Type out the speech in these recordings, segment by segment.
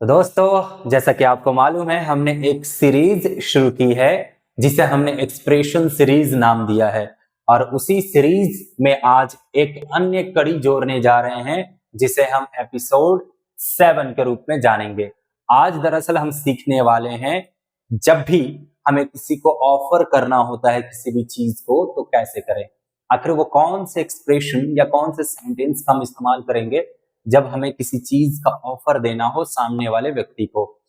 तो दोस्तों, जैसा कि आपको मालूम है, हमने एक सीरीज शुरू की है जिसे हमने एक्सप्रेशन सीरीज नाम दिया है। और उसी सीरीज में आज एक अन्य कड़ी जोड़ने जा रहे हैं जिसे हम एपिसोड 7 के रूप में जानेंगे। आज दरअसल हम सीखने वाले हैं, जब भी हमें किसी को ऑफर करना होता है किसी भी चीज को तो कैसे करें। आखिर वो कौन से एक्सप्रेशन या कौन से सेंटेंस हम इस्तेमाल करेंगे जब हमें किसी चीज का ऑफर देना हो सामने वाले व्यक्ति को।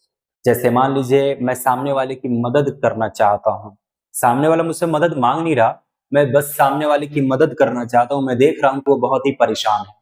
जैसे मान लीजिए मैं सामने वाले की मदद करना चाहता हूँ, सामने वाला मुझसे मदद मांग नहीं रहा, मैं बस सामने वाले की मदद करना चाहता हूँ, मैं देख रहा हूँ कि वो बहुत ही परेशान है।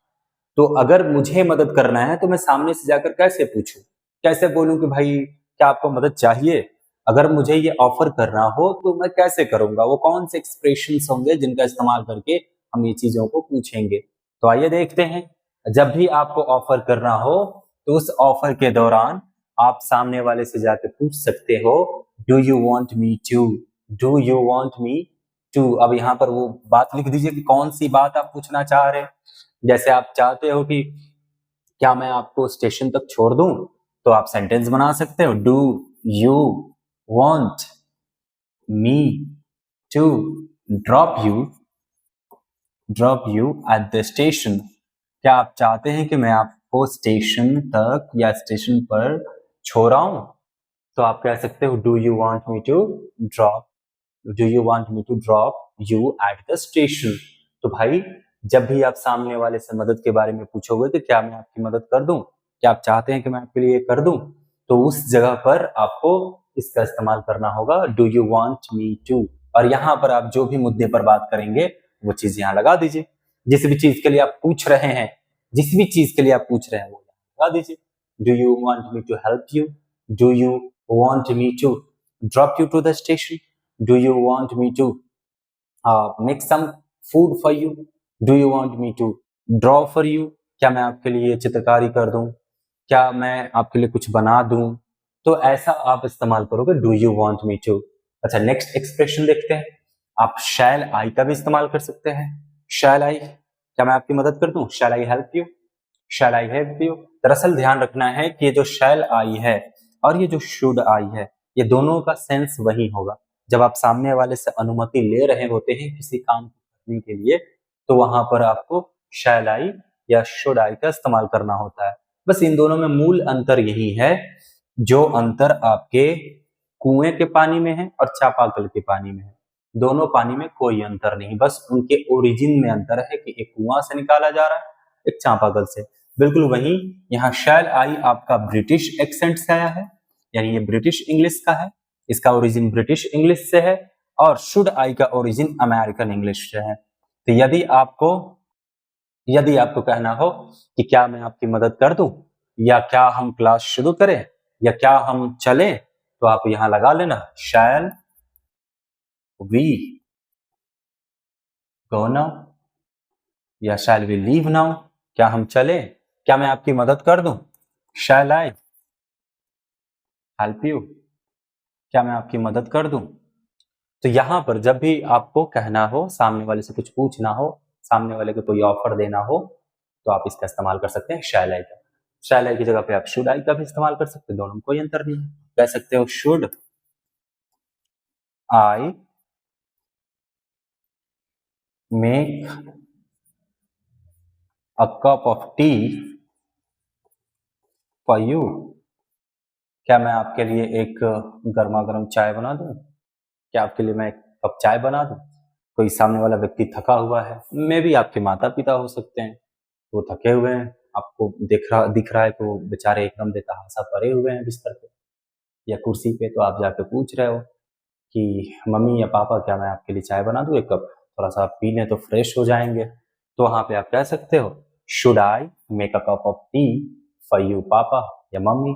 तो अगर मुझे मदद करना है तो मैं सामने से जाकर कैसे पूछूं, कैसे बोलूं कि भाई क्या आपको मदद चाहिए। अगर मुझे ये ऑफर करना हो तो मैं कैसे करूंगा, वो कौन से एक्सप्रेशंस होंगे जिनका इस्तेमाल करके हम ये चीजों को पूछेंगे। तो आइए देखते हैं। जब भी आपको ऑफर करना हो तो उस ऑफर के दौरान आप सामने वाले से जाके पूछ सकते हो, do you want me to, do you want me to. अब यहाँ पर वो बात लिख दीजिए कि कौन सी बात आप पूछना चाह रहे हैं। जैसे आप चाहते हो कि क्या मैं आपको स्टेशन तक छोड़ दूं, तो आप सेंटेंस बना सकते हो, do you want me to drop you at the station. क्या आप चाहते हैं कि मैं आपको स्टेशन तक या स्टेशन पर छोड़ाऊं, तो आप कह सकते हो do you want me to drop you at the station. तो भाई, जब भी आप सामने वाले से मदद के बारे में पूछोगे कि क्या मैं आपकी मदद कर दूं, क्या आप चाहते हैं कि मैं आपके लिए कर दूं, तो उस जगह पर आपको इसका इस्तेमाल करना होगा, do you want me to. और यहाँ पर आप जो भी मुद्दे पर बात करेंगे वो चीज यहाँ लगा दीजिए। जिस भी चीज के लिए आप पूछ रहे हैं, वो लगा दीजिए। Do you want me to help you, do you want me to drop you to the station, do you want me to make some food for you, do you want me to draw for you. क्या मैं आपके लिए चित्रकारी कर दूं, क्या मैं आपके लिए कुछ बना दूं। तो ऐसा आप इस्तेमाल करोगे, do you want me to. अच्छा, नेक्स्ट एक्सप्रेशन देखते हैं। आप शैल आई का भी इस्तेमाल कर सकते हैं। शैल आई, क्या मैं आपकी मदद कर दूं, shall I help you, shall I help you. दरअसल ध्यान रखना है कि ये जो शैल आई है और ये जो शुड आई है, ये दोनों का सेंस वही होगा। जब आप सामने वाले से अनुमति ले रहे होते हैं किसी काम को करने के लिए, तो वहां पर आपको शैल आई या शुड आई का इस्तेमाल करना होता है। बस इन दोनों में मूल अंतर यही है, जो अंतर आपके कुएं के पानी में है और चापाकल के पानी में है। दोनों पानी में कोई अंतर नहीं, बस उनके ओरिजिन में अंतर है कि एक कुआं से निकाला जा रहा है, एक चापाकल से। बिल्कुल वही यहाँ शैल आई आपका ब्रिटिश एक्सेंट से आया है, यानी ये ब्रिटिश इंग्लिश का है, इसका ओरिजिन ब्रिटिश इंग्लिश से है। और शुड आई का ओरिजिन अमेरिकन इंग्लिश से है। तो यदि आपको कहना हो कि क्या मैं आपकी मदद कर दूं, या क्या हम क्लास शुरू करें, या क्या हम चलें, तो आप यहां लगा लेना, शैल वी गो नाउ या शैल वी लीव नाउ। क्या हम चलें, क्या मैं आपकी मदद कर दूं, शैल आई हेल्प यू, क्या मैं आपकी मदद कर दूं। तो यहां पर जब भी आपको कहना हो, सामने वाले से कुछ पूछना हो, सामने वाले को कोई ऑफर देना हो, तो आप इसका इस्तेमाल कर सकते हैं शैल आई का। शैल आई की जगह पे आप शुड आई का भी इस्तेमाल कर सकते हैं, दोनों में कोई अंतर नहीं है। कह सकते हो should I make a cup of T for you. क्या मैं आपके लिए एक गर्मा गर्म चाय बना दूं, क्या आपके लिए मैं एक कप चाय बना दूं। कोई सामने वाला व्यक्ति थका हुआ है, मे भी आपके माता पिता हो सकते हैं, वो थके हुए हैं, आपको दिख रहा है कि वो बेचारे एकदम बेतहाशा पड़े हुए हैं बिस्तर पे या कुर्सी पे, तो आप जाके पूछ रहे हो कि मम्मी या पापा क्या मैं आपके लिए चाय बना दूं एक कप, थोड़ा सा आप पी लें तो फ्रेश हो जाएंगे। तो वहां पे आप कह सकते हो, should I make a cup of T for you पापा या मम्मी।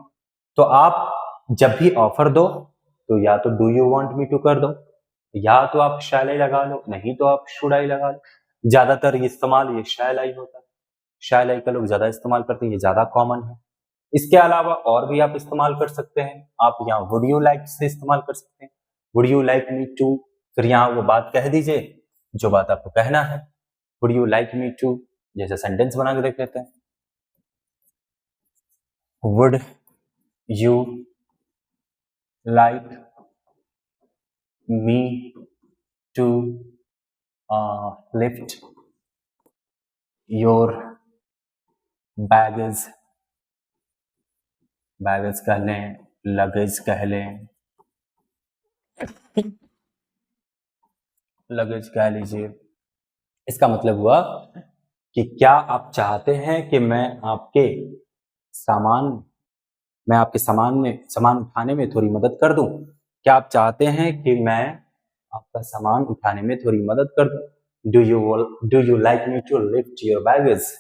तो आप जब भी ऑफर दो तो या तो do you want me to कर दो, या तो आप शैल आई लगा लो, नहीं तो आप शुड आई लगा लो। ज्यादातर इस्तेमाल ये शैल आई होता है, शैल आई का लोग ज्यादा इस्तेमाल करते हैं, ये ज्यादा कॉमन है। इसके अलावा और भी आप इस्तेमाल कर सकते हैं। आप यहाँ वुड यू लाइक से इस्तेमाल कर सकते हैं, would you like me to. फिर यहाँ वो बात कह दीजिए जो बात आपको कहना है, would you like me to. जैसे सेंटेंस बना के देख लेते हैं, would you like me to lift your baggage, baggage कह लें, लगेज कह लें, लगेज कह लीजिए। इसका मतलब हुआ कि क्या आप चाहते हैं कि मैं आपके सामान उठाने में थोड़ी मदद कर दूं? क्या आप चाहते हैं कि मैं आपका सामान उठाने में थोड़ी मदद कर दूं? Do you like me to lift your baggage?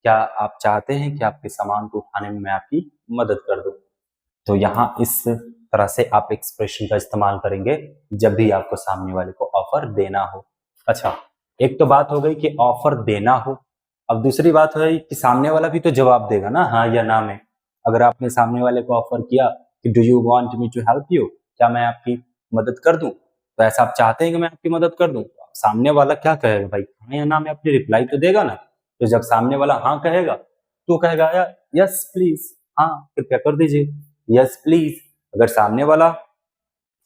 क्या आप चाहते हैं कि आपके सामान को उठाने में मैं आपकी मदद कर दूं? तो यहाँ इस तरह से आप एक्सप्रेशन का इस्तेमाल करेंगे जब भी आपको सामने वाले को ऑफर देना हो। अच्छा, एक तो बात हो गई कि ऑफर देना हो, अब दूसरी बात है कि सामने वाला भी तो जवाब देगा ना, हाँ या ना में। अगर आपने सामने वाले को ऑफर किया कि do you want me to help you, क्या मैं आपकी मदद कर दूं, तो ऐसा आप चाहते हैं कि मैं आपकी मदद कर दूं, सामने वाला क्या कहेगा भाई, हाँ या ना में अपनी रिप्लाई तो देगा ना। तो जब सामने वाला हाँ कहेगा तो कहेगा यस प्लीज, हाँ कृपया कर दीजिए, यस प्लीज। अगर सामने वाला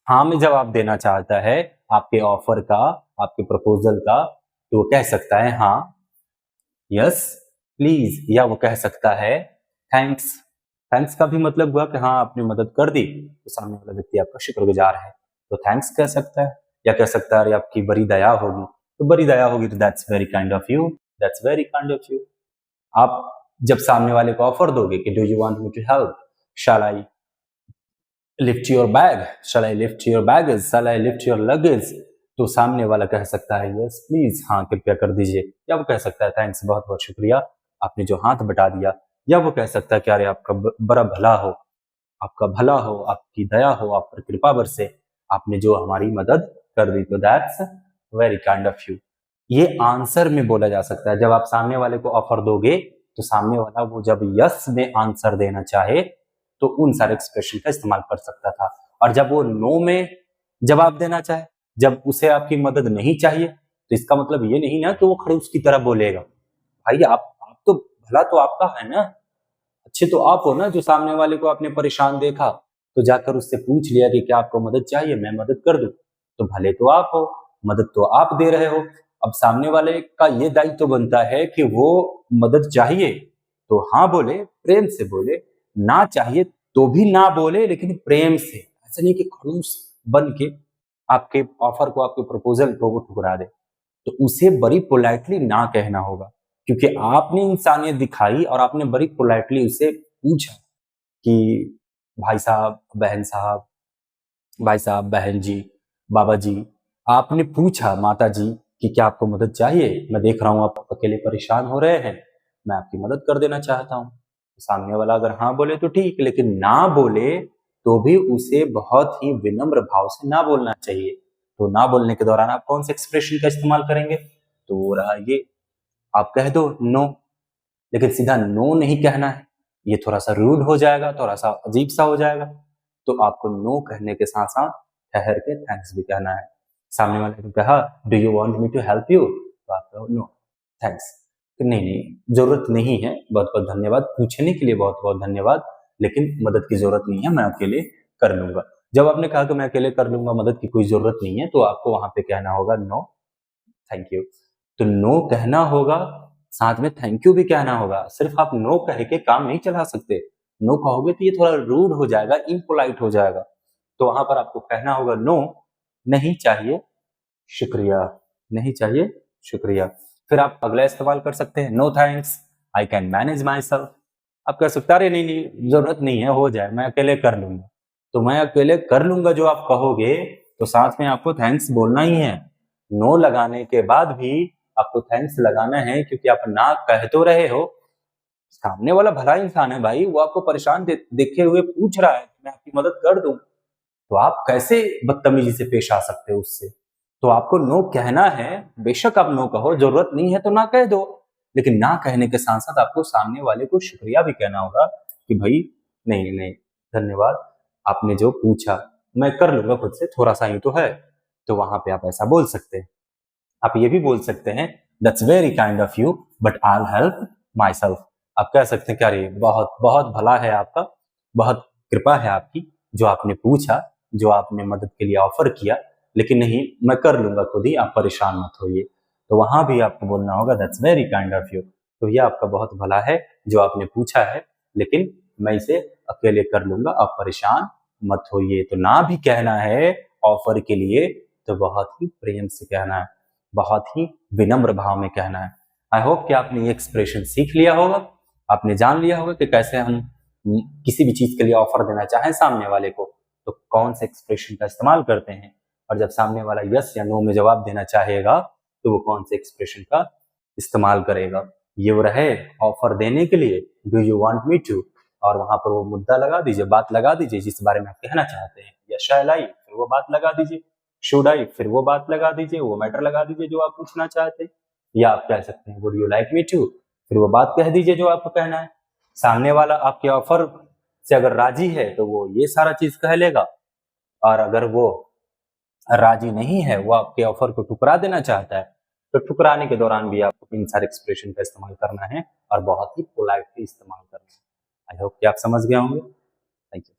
हाँ में जवाब देना चाहता है आपके ऑफर का, आपके प्रपोजल का, तो वो कह सकता है हाँ यस प्लीज, या वो कह सकता है थैंक्स। थैंक्स का भी मतलब हुआ कि हाँ आपने मदद कर दी, तो सामने वाला व्यक्ति आपका शुक्रगुजार है, तो थैंक्स कह सकता है। या कह सकता है अरे आपकी बड़ी दया होगी, तो बड़ी दया होगी तो that's very kind of you, that's very kind of you. आप जब सामने वाले को ऑफर दोगे कि do you want me to help, shall I lift your bag, shall I lift your baggage, shall I lift your luggage, तो सामने वाला कह सकता है यस प्लीज, हाँ कृपया कर दीजिए। या वो कह सकता है थैंक्स, बहुत बहुत शुक्रिया, आपने जो हाथ बटा दिया। या वो कह सकता है कि अरे आपका बड़ा भला हो, आपका भला हो, आपकी दया हो, आप पर कृपा बरसे, आपने जो हमारी मदद कर दी, तो that's very kind of you. ये आंसर में बोला जा सकता है। जब आप सामने वाले को ऑफर दोगे तो सामने वाला वो जब यस में आंसर देना चाहे तो उन सारे एक्सप्रेशन का इस्तेमाल कर सकता था, और जब वो नो में जवाब देना चाहे, जब उसे आपकी मदद नहीं चाहिए, तो इसका मतलब ये नहीं ना कि वो खड़ूस की तरह बोलेगा। भाई आप तो भला तो आपका है ना, अच्छे तो आप हो ना, जो सामने वाले को आपने परेशान देखा तो जाकर उससे पूछ लिया कि क्या आपको मदद चाहिए, मैं मदद कर दूं, तो भले तो आप हो, मदद तो आप दे रहे हो। अब सामने वाले का ये दायित्व तो बनता है कि वो मदद चाहिए तो हाँ बोले, प्रेम से बोले, ना चाहिए तो भी ना बोले, लेकिन प्रेम से, ऐसा नहीं कि खड़ूस बन के आपके ऑफर को, आपके प्रपोजल को वो ठुकरा दे। तो उसे बड़ी पोलाइटली ना कहना होगा, क्योंकि आपने इंसानियत दिखाई और आपने बड़ी पोलाइटली उसे पूछा कि भाई साहब, बहन साहब, भाई साहब, बहन जी, बाबा जी, आपने पूछा माता जी कि क्या आपको मदद चाहिए, मैं देख रहा हूँ आप अकेले परेशान हो रहे हैं, मैं आपकी मदद कर देना चाहता हूँ। सामने वाला अगर हाँ बोले तो ठीक, लेकिन ना बोले तो भी उसे बहुत ही विनम्र भाव से ना बोलना चाहिए। तो ना बोलने के दौरान आप कौन से एक्सप्रेशन का इस्तेमाल करेंगे, तो वो रहा ये, आप कह दो नो, लेकिन सीधा नो नहीं कहना है, ये थोड़ा सा रूड हो जाएगा, थोड़ा सा अजीब सा हो जाएगा। तो आपको नो कहने के साथ साथ ठहर के थैंक्स भी कहना है। सामने वाले को कहा do you want me to help you, तो आप कहो नो थैंक्स, तो नहीं जरूरत नहीं है, बहुत बहुत धन्यवाद, पूछने के लिए बहुत बहुत धन्यवाद, लेकिन मदद की जरूरत नहीं है, मैं अकेले कर लूंगा। जब आपने कहा कि मैं अकेले कर लूंगा, मदद की कोई जरूरत नहीं है, तो आपको वहां पे कहना होगा नो थैंक यू। तो नो कहना होगा, साथ में थैंक यू भी कहना होगा। सिर्फ आप नो कह के काम नहीं चला सकते, नो कहोगे तो ये थोड़ा रूड हो जाएगा, इम्पोलाइट हो जाएगा। तो वहां पर आपको कहना होगा नो, नहीं चाहिए शुक्रिया, नहीं चाहिए शुक्रिया। फिर आप अगला इस्तेमाल कर सकते हैं, no thanks, I can manage myself. आप कह सकते हैं अरे नहीं नहीं जरूरत नहीं है, हो जाए, मैं अकेले कर लूंगा। तो मैं अकेले कर लूंगा जो आप कहोगे, तो साथ में आपको थैंक्स बोलना ही है। नो लगाने के बाद भी आपको थैंक्स लगाना है, क्योंकि आप ना कह तो रहे हो, सामने वाला भला इंसान है भाई, वो आपको परेशान देखे हुए पूछ रहा है कि मैं आपकी मदद कर दूं, तो आप कैसे बदतमीजी से पेश आ सकते हो उससे। तो आपको नो कहना है, बेशक आप नो कहो, जरूरत नहीं है तो ना कह दो, लेकिन ना कहने के साथ साथ आपको सामने वाले को शुक्रिया भी कहना होगा कि भाई नहीं नहीं धन्यवाद, आपने जो पूछा मैं कर लूंगा खुद से, थोड़ा सा ही तो है। तो वहां पे आप ऐसा बोल सकते हैं। आप ये भी बोल सकते हैं that's very kind of you but I will help my self. आप कह सकते हैं कि अरे बहुत बहुत भला है आपका, बहुत कृपा है आपकी, जो आपने पूछा, जो आपने मदद के लिए ऑफर किया, लेकिन नहीं, मैं कर लूंगा खुद ही, आप परेशान मत होइए। तो वहां भी आपको बोलना होगा that's very kind of you, तो यह आपका बहुत भला है जो आपने पूछा है, लेकिन मैं इसे अकेले कर लूंगा, आप परेशान मत होइए। तो ना भी कहना है ऑफर के लिए तो बहुत ही प्रेम से कहना है, बहुत ही विनम्र भाव में कहना है। आई होप कि आपने ये एक्सप्रेशन सीख लिया होगा, आपने जान लिया होगा कि कैसे हम किसी भी चीज के लिए ऑफर देना चाहें सामने वाले को तो कौन से एक्सप्रेशन का इस्तेमाल करते हैं, और जब सामने वाला यस या नो में जवाब देना चाहेगा तो वो कौन से एक्सप्रेशन का इस्तेमाल करेगा। ये वो रहे ऑफर देने के लिए, do you want me to, और वहां पर वो मुद्दा लगा दीजिए, बात लगा दीजिए जिस बारे में आप कहना चाहते हैं, या शैल आई, फिर वो बात लगा दीजिए, शुड आई, फिर वो बात लगा दीजिए, वो मैटर लगा दीजिए जो आप पूछना चाहते हैं, या आप कह सकते हैं would you like me to, फिर वो बात कह दीजिए जो आपको कहना है। सामने वाला आपके ऑफर से अगर राजी है तो वो ये सारा चीज कह लेगा, और अगर वो राजी नहीं है, वो आपके ऑफर को ठुकरा देना चाहता है, तो ठुकराने के दौरान भी आपको इन सारे एक्सप्रेशन का इस्तेमाल करना है और बहुत ही पोलाइटली इस्तेमाल करना है। आई होप कि आप समझ गए होंगे। Thank you.